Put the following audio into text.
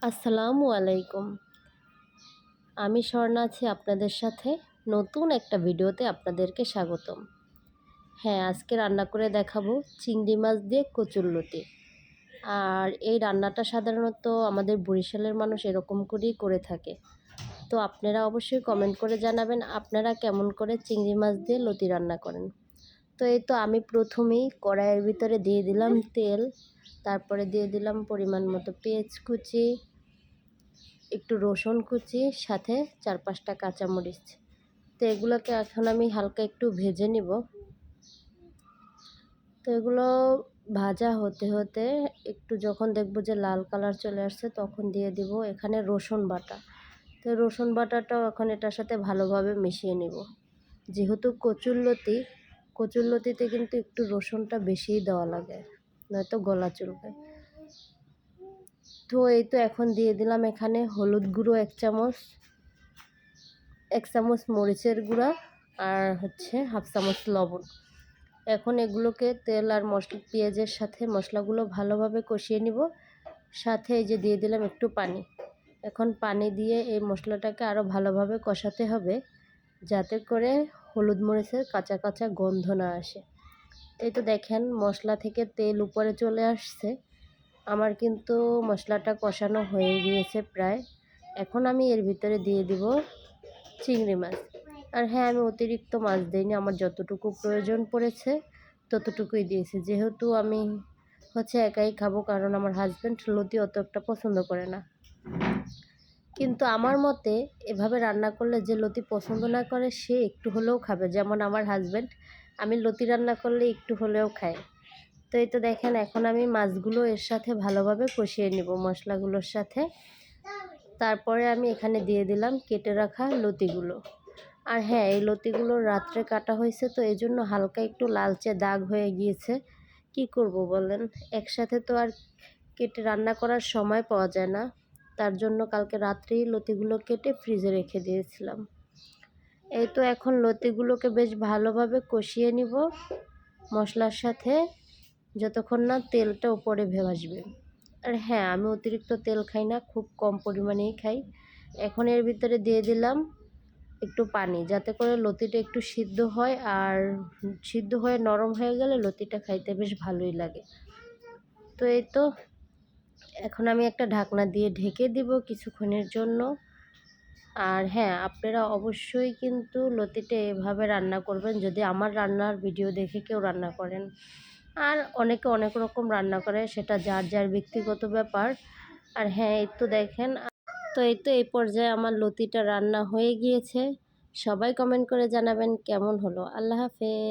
আসসালামু আলাইকুম। আমি স্বর্ণা আছি আপনাদের সাথে নতুন একটা ভিডিওতে আপনাদেরকে স্বাগতম। হ্যাঁ, আজকে রান্না করে দেখাবো চিংড়ি মাছ দিয়ে কচুরলতি। আর এই রান্নাটা সাধারণত আমাদের বরিশালের মানুষ এরকম করেই করে থাকে। তো আপনারা অবশ্যই কমেন্ট করে জানাবেন আপনারা কেমন করে চিংড়ি মাছ দিয়ে লতি রান্না করেন। তো এই তো আমি প্রথমেই কড়াইয়ের ভিতরে দিয়ে দিলাম তেল, তারপরে দিয়ে দিলাম পরিমাণ মতো পেঁয়াজ কুচি, একটু রসুন কুচি, সাথে 4-5টা কাঁচামরিচ। তো এগুলোকে এখন আমি হালকা একটু ভেজে নিব। তো এগুলো ভাজা হতে হতে একটু যখন দেখব যে লাল কালার চলে আসছে তখন দিয়ে দিব এখানে রসুন বাটা। তো রসুন বাটাটাও এখন এটার সাথে ভালোভাবে মিশিয়ে নিব। যেহেতু কচুরলতিতে কিন্তু একটু রসুনটা বেশিই দেওয়া লাগে, নয়তো গলা চুলকায়। তো এই তো এখন দিয়ে দিলাম এখানে হলুদ গুঁড়ো 1 চামচ, 1 চামচ মরিচের গুঁড়া, আর হচ্ছে 1/2 চামচ লবণ। এখন এগুলোকে তেল আর পেঁয়াজের সাথে মশলাগুলো ভালোভাবে কষিয়ে নিব। সাথে এই যে দিয়ে দিলাম একটু পানি। এখন পানি দিয়ে এই মশলাটাকে আরও ভালোভাবে কষাতে হবে, যাতে করে হলুদ মরিচের কাঁচা কাঁচা গন্ধ না আসে। এই তো দেখেন মশলা থেকে তেল উপরে চলে আসছে। আমার কিন্তু মশলাটা কষানো হয়ে গিয়েছে প্রায়। এখন আমি এর ভিতরে দিয়ে দিব চিংড়ি মাছ। আর হ্যাঁ, আমি অতিরিক্ত মাছ দিইনি, আমার যতটুকু প্রয়োজন পড়েছে ততটুকুই দিয়েছি। যেহেতু আমি একাই খাবো, কারণ আমার হাজব্যান্ড লতি অত একটা পছন্দ করে না। কিন্তু আমার মতে এভাবে রান্না করলে যে লতি পছন্দ না করে সে একটু হলেও খাবে। যেমন আমার হাজব্যান্ড, আমি লতি রান্না করলে একটু হলেও খায়। তো এই তো দেখেন এখন আমি মাছগুলো এর সাথে ভালোভাবে কষিয়ে নিব মশলাগুলোর সাথে। তারপরে আমি এখানে দিয়ে দিলাম কেটে রাখা লতিগুলো। আর হ্যাঁ, এই লতিগুলো রাত্রে কাটা হয়েছে, তো এই জন্য হালকা একটু লালচে দাগ হয়ে গিয়েছে। কি করব বলেন, একসাথে তো আর কেটে রান্না করার সময় পাওয়া যায় না। তার জন্য কালকে রাত্রেই লতিগুলো কেটে ফ্রিজে রেখে দিয়েছিলাম। এই তো এখন লতিগুলোকে বেশ ভালোভাবে কষিয়ে নিব মশলার সাথে, যতক্ষণ না তেলটা উপরে আসবে। আর হ্যাঁ, আমি অতিরিক্ত তেল খাই না, খুব কম পরিমাণেই খাই। এখন এর ভিতরে দিয়ে দিলাম একটু পানি, যাতে করে লতিটা একটু সিদ্ধ হয়, আর সিদ্ধ হয়ে নরম হয়ে গেলে লতিটা খাইতে বেশ ভালোই লাগে। তো এই তো এখন আমি একটা ঢাকনা দিয়ে ঢেকে দিব কিছুক্ষণের জন্য। আর হ্যাঁ, আপনারা অবশ্যই কিন্তু লতিটা এভাবে রান্না করবেন যদি আমার রান্নার ভিডিও দেখে কেউ রান্না করেন। আর অনেকে অনেক রকম রান্না করে, সেটা যার যার ব্যক্তিগত ব্যাপার। আর হ্যাঁ, এই তো দেখেন, তো এই তো এই পর্যায়ে আমার লতিটা রান্না হয়ে গিয়েছে। সবাই কমেন্ট করে জানাবেন কেমন হলো। আল্লাহ হাফেজ।